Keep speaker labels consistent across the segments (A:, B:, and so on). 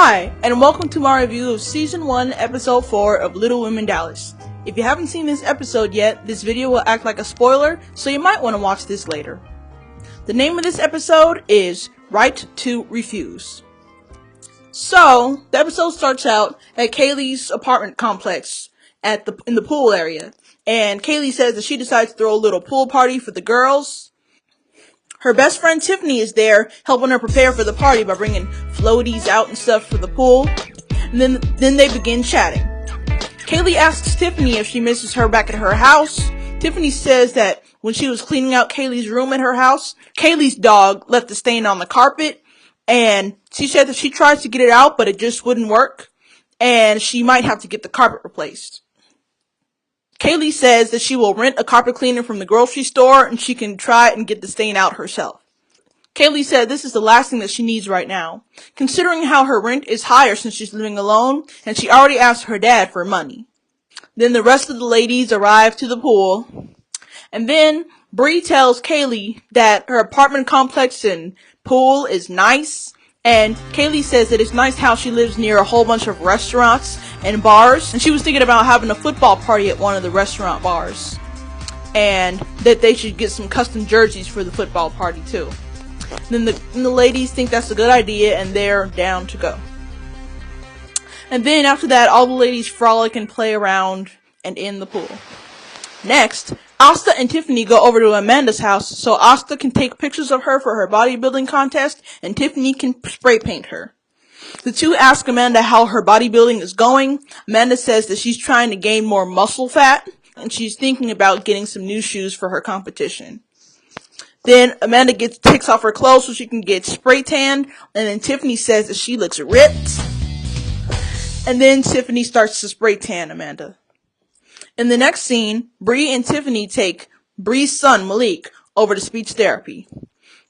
A: Hi, and welcome to my review of Season 1, Episode 4 of Little Women Dallas. If you haven't seen this episode yet, this video will act like a spoiler, so you might want to watch this later. The name of this episode is Right to Refuse. So, the episode starts out at Kaylee's apartment complex in the pool area, and Kaylee says that she decides to throw a little pool party for the girls. Her best friend Tiffany is there, helping her prepare for the party by bringing floaties out and stuff for the pool. And then they begin chatting. Kaylee asks Tiffany if she misses her back at her house. Tiffany says that when she was cleaning out Kaylee's room at her house, Kaylee's dog left a stain on the carpet, and she said that she tried to get it out, but it just wouldn't work, and she might have to get the carpet replaced. Kaylee says that she will rent a carpet cleaner from the grocery store and she can try and get the stain out herself. Kaylee said this is the last thing that she needs right now, considering how her rent is higher since she's living alone and she already asked her dad for money. Then the rest of the ladies arrive to the pool, and then Bree tells Kaylee that her apartment complex and pool is nice, and Kaylee says that it's nice how she lives near a whole bunch of restaurants and bars, and she was thinking about having a football party at one of the restaurant bars, and that they should get some custom jerseys for the football party too. Then the ladies think that's a good idea and they're down to go. And then after that, all the ladies frolic and play around and in the pool. Next, Asta and Tiffany go over to Amanda's house so Asta can take pictures of her for her bodybuilding contest and Tiffany can spray paint her. The two ask Amanda how her bodybuilding is going. Amanda says that she's trying to gain more muscle fat and she's thinking about getting some new shoes for her competition. Then Amanda takes off her clothes so she can get spray tanned, and then Tiffany says that she looks ripped. And then Tiffany starts to spray tan Amanda. In the next scene, Bree and Tiffany take Bree's son, Malik, over to speech therapy.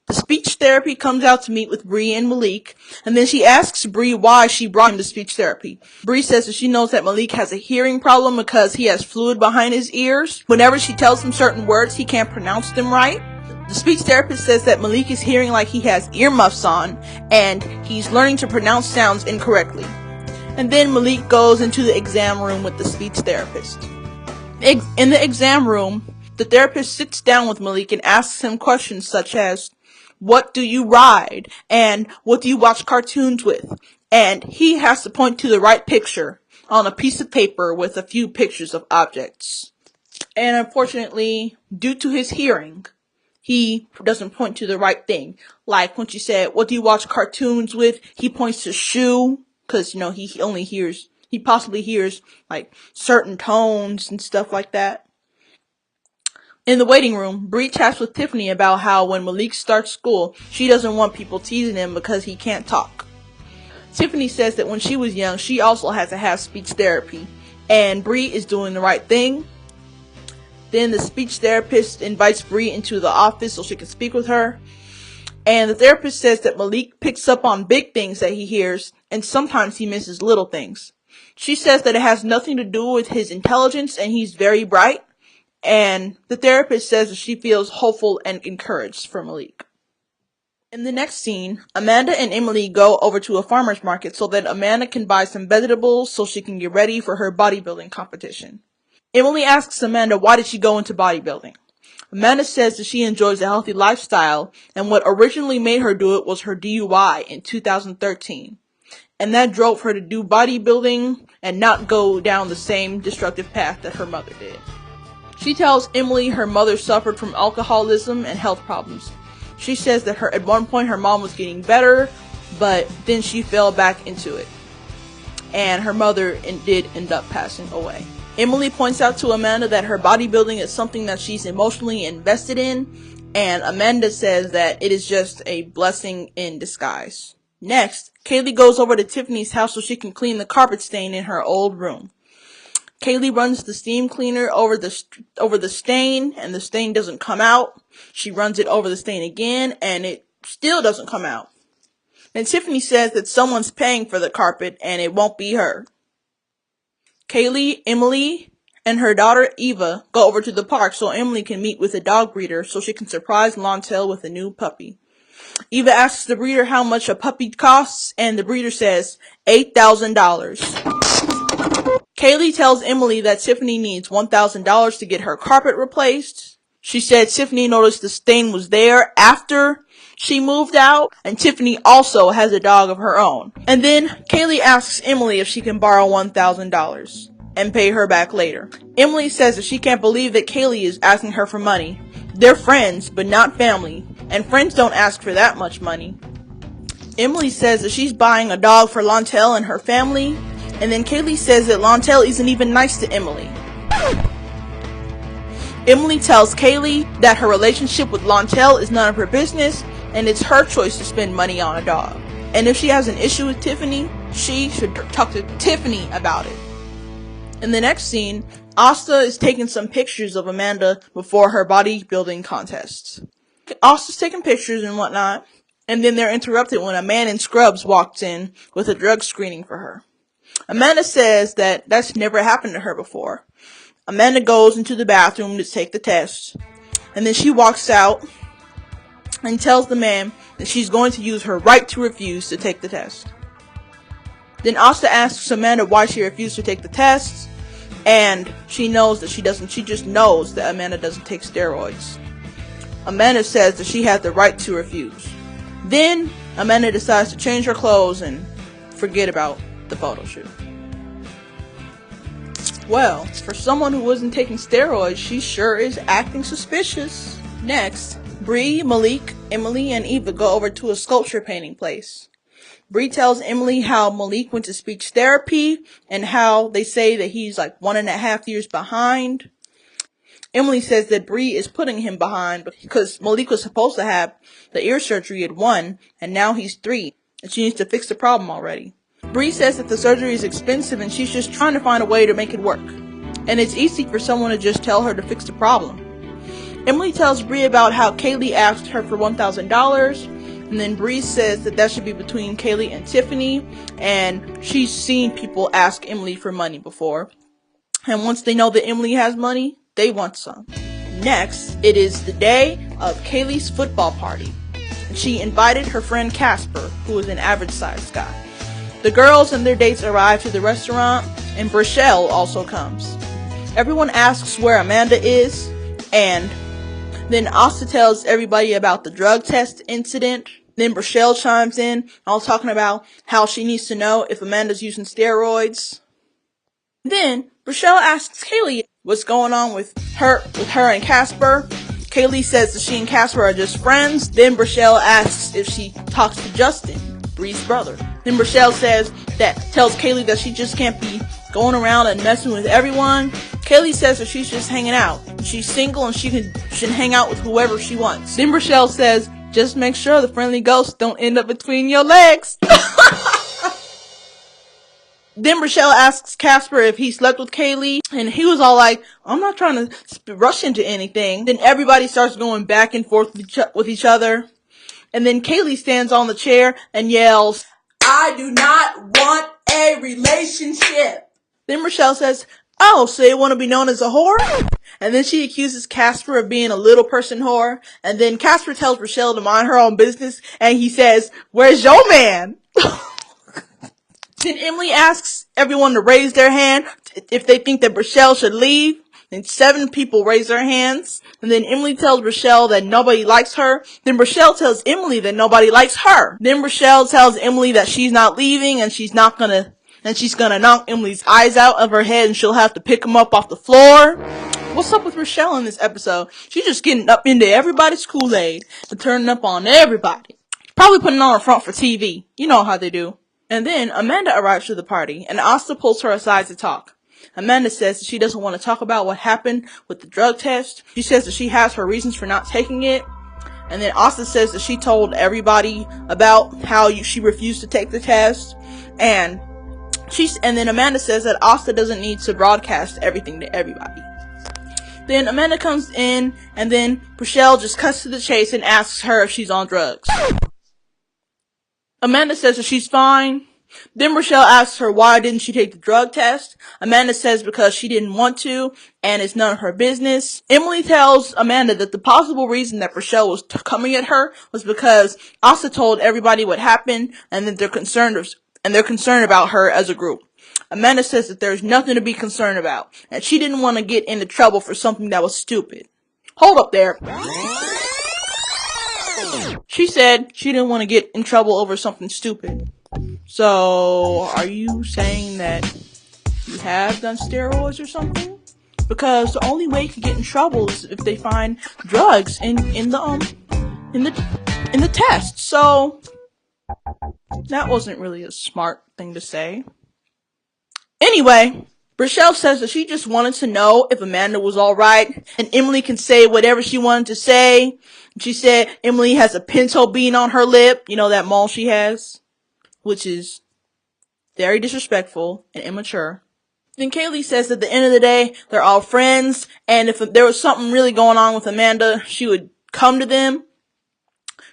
A: The speech therapy comes out to meet with Bree and Malik, and then she asks Bree why she brought him to speech therapy. Bree says that she knows that Malik has a hearing problem because he has fluid behind his ears. Whenever she tells him certain words, he can't pronounce them right. The speech therapist says that Malik is hearing like he has earmuffs on, and he's learning to pronounce sounds incorrectly. And then Malik goes into the exam room with the speech therapist. In the exam room, the therapist sits down with Malik and asks him questions such as, what do you ride? And what do you watch cartoons with? And he has to point to the right picture on a piece of paper with a few pictures of objects. And unfortunately, due to his hearing, he doesn't point to the right thing. Like when she said, what do you watch cartoons with? He points to shoe, because, he possibly hears, like, certain tones and stuff like that. In the waiting room, Bree chats with Tiffany about how when Malik starts school, she doesn't want people teasing him because he can't talk. Tiffany says that when she was young, she also had to have speech therapy, and Bree is doing the right thing. Then the speech therapist invites Bree into the office so she can speak with her. And the therapist says that Malik picks up on big things that he hears, and sometimes he misses little things. She says that it has nothing to do with his intelligence and he's very bright. And the therapist says that she feels hopeful and encouraged for Malik. In the next scene, Amanda and Emily go over to a farmer's market so that Amanda can buy some vegetables so she can get ready for her bodybuilding competition. Emily asks Amanda why did she go into bodybuilding. Amanda says that she enjoys a healthy lifestyle, and what originally made her do it was her DUI in 2013. And that drove her to do bodybuilding and not go down the same destructive path that her mother did. She tells Emily her mother suffered from alcoholism and health problems. She says that at one point her mom was getting better, but then she fell back into it. And her mother did end up passing away. Emily points out to Amanda that her bodybuilding is something that she's emotionally invested in, and Amanda says that it is just a blessing in disguise. Next, Kaylee goes over to Tiffany's house so she can clean the carpet stain in her old room. Kaylee runs the steam cleaner over the stain, and the stain doesn't come out. She runs it over the stain again, and it still doesn't come out. And Tiffany says that someone's paying for the carpet, and it won't be her. Kaylee, Emily, and her daughter Eva go over to the park so Emily can meet with a dog breeder so she can surprise Lontel with a new puppy. Eva asks the breeder how much a puppy costs, and the breeder says $8,000. Kaylee tells Emily that Tiffany needs $1,000 to get her carpet replaced. She said Tiffany noticed the stain was there after she moved out, and Tiffany also has a dog of her own. And then Kaylee asks Emily if she can borrow $1,000 and pay her back later. Emily says that she can't believe that Kaylee is asking her for money. They're friends, but not family, and friends don't ask for that much money. Emily says that she's buying a dog for Lontel and her family, and then Kaylee says that Lontel isn't even nice to Emily. Emily tells Kaylee that her relationship with Lontel is none of her business, and it's her choice to spend money on a dog. And if she has an issue with Tiffany, she should talk to Tiffany about it. In the next scene, Asta is taking some pictures of Amanda before her bodybuilding contests. Asta's taking pictures and whatnot, and then they're interrupted when a man in scrubs walks in with a drug screening for her. Amanda says that that's never happened to her before. Amanda goes into the bathroom to take the test, and then she walks out and tells the man that she's going to use her right to refuse to take the test. Then Asta asks Amanda why she refused to take the test, and she knows that she doesn't. She just knows that Amanda doesn't take steroids. Amanda says that she has the right to refuse. Then Amanda decides to change her clothes and forget about the photo shoot. Well, for someone who wasn't taking steroids, she sure is acting suspicious. Next, Bree, Malik, Emily, and Eva go over to a sculpture painting place. Bree tells Emily how Malik went to speech therapy and how they say that he's like 1.5 years behind. Emily says that Bree is putting him behind because Malik was supposed to have the ear surgery at 1 and now he's 3, and she needs to fix the problem already. Bree says that the surgery is expensive and she's just trying to find a way to make it work. And it's easy for someone to just tell her to fix the problem. Emily tells Bree about how Kaylee asked her for $1,000, and then Bree says that that should be between Kaylee and Tiffany, and she's seen people ask Emily for money before. And once they know that Emily has money, they want some. Next, it is the day of Kaylee's football party. And she invited her friend Casper, who is an average-sized guy. The girls and their dates arrive to the restaurant, and Brichelle also comes. Everyone asks where Amanda is, and then Asta tells everybody about the drug test incident. Then Brichelle chimes in, all talking about how she needs to know if Amanda's using steroids. Then Brichelle asks Kaylee what's going on with her and Casper. Kaylee says that she and Casper are just friends. Then Brichelle asks if she talks to Justin, Bree's brother. Then Brichelle tells Kaylee that she just can't be going around and messing with everyone. Kaylee says that she's just hanging out. She's single and she can hang out with whoever she wants. Then Brichelle says, just make sure the friendly ghosts don't end up between your legs. Then Brichelle asks Casper if he slept with Kaylee, and he was all like, I'm not trying to rush into anything. Then everybody starts going back and forth with each other. And then Kaylee stands on the chair and yells, I do not want a relationship. Then Brichelle says, oh, so you want to be known as a whore? And then she accuses Casper of being a little person whore. And then Casper tells Brichelle to mind her own business, and he says, where's your man? Then Emily asks everyone to raise their hand if they think that Brichelle should leave. Then 7 people raise their hands. And then Emily tells Brichelle that nobody likes her. Then Brichelle tells Emily that nobody likes her. Then Brichelle tells Emily that she's not leaving and she's gonna knock Emily's eyes out of her head and she'll have to pick them up off the floor. What's up with Brichelle in this episode? She's just getting up into everybody's Kool-Aid and turning up on everybody. Probably putting on her front for TV. You know how they do. And then Amanda arrives to the party, and Asta pulls her aside to talk. Amanda says that she doesn't want to talk about what happened with the drug test. She says that she has her reasons for not taking it. And then Asta says that she told everybody about how she refused to take the test. And then Amanda says that Asta doesn't need to broadcast everything to everybody. Then Amanda comes in, and then Brichelle just cuts to the chase and asks her if she's on drugs. Amanda says that she's fine, Then Rochelle asks her why didn't she take the drug test. Amanda says because she didn't want to, and it's none of her business. Emily tells Amanda that the possible reason that Rochelle was coming at her was because Asa told everybody what happened, and that they're concerned about her as a group. Amanda says that there's nothing to be concerned about, and she didn't want to get into trouble for something that was stupid. Hold up there. She said she didn't want to get in trouble over something stupid. So, are you saying that you have done steroids or something? Because the only way you can get in trouble is if they find drugs in the test. So, that wasn't really a smart thing to say. Anyway, Rochelle says that she just wanted to know if Amanda was alright, and Emily can say whatever she wanted to say. She said Emily has a pinto bean on her lip, you know, that mole she has, which is very disrespectful and immature. Then Kaylee says that at the end of the day, they're all friends, and if there was something really going on with Amanda, she would come to them.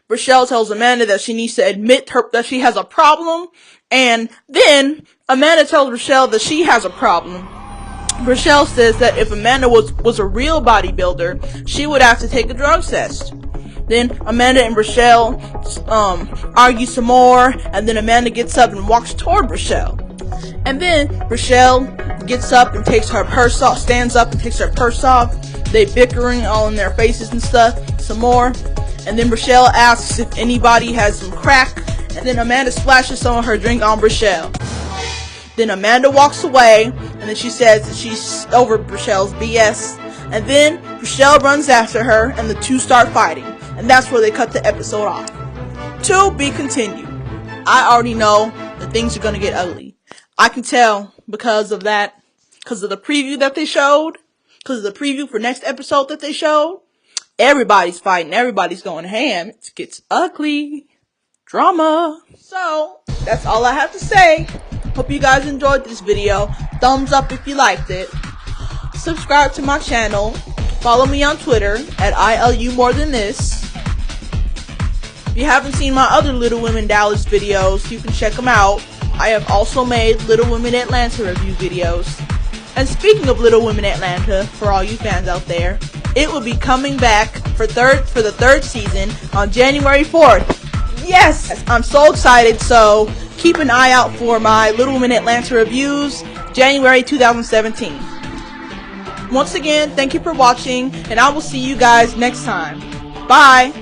A: Rochelle tells Amanda that she needs to admit that she has a problem, and then Amanda tells Rochelle that she has a problem. Rochelle says that if Amanda was a real bodybuilder, she would have to take a drug test. Then Amanda and Rochelle argue some more, and then Amanda gets up and walks toward Rochelle. And then Rochelle gets up and takes her purse off, stands up and takes her purse off. They bickering all in their faces and stuff some more. And then Rochelle asks if anybody has some crack, and then Amanda splashes some of her drink on Rochelle. Then Amanda walks away, and then she says that she's over Rochelle's BS. And then Rochelle runs after her, and the two start fighting. And that's where they cut the episode off. To be continued. I already know that things are going to get ugly. I can tell because of that, because of the preview that they showed, because of the preview for next episode that they showed. Everybody's fighting, everybody's going ham. It gets ugly. Drama. So, that's all I have to say. Hope you guys enjoyed this video. Thumbs up if you liked it. Subscribe to my channel. Follow me on Twitter at ILUMoreThanThis. If you haven't seen my other Little Women Dallas videos, you can check them out. I have also made Little Women Atlanta review videos. And speaking of Little Women Atlanta, for all you fans out there, it will be coming back for the third season on January 4th. Yes! I'm so excited, so keep an eye out for my Little Women Atlanta reviews, January 2017. Once again, thank you for watching, and I will see you guys next time. Bye!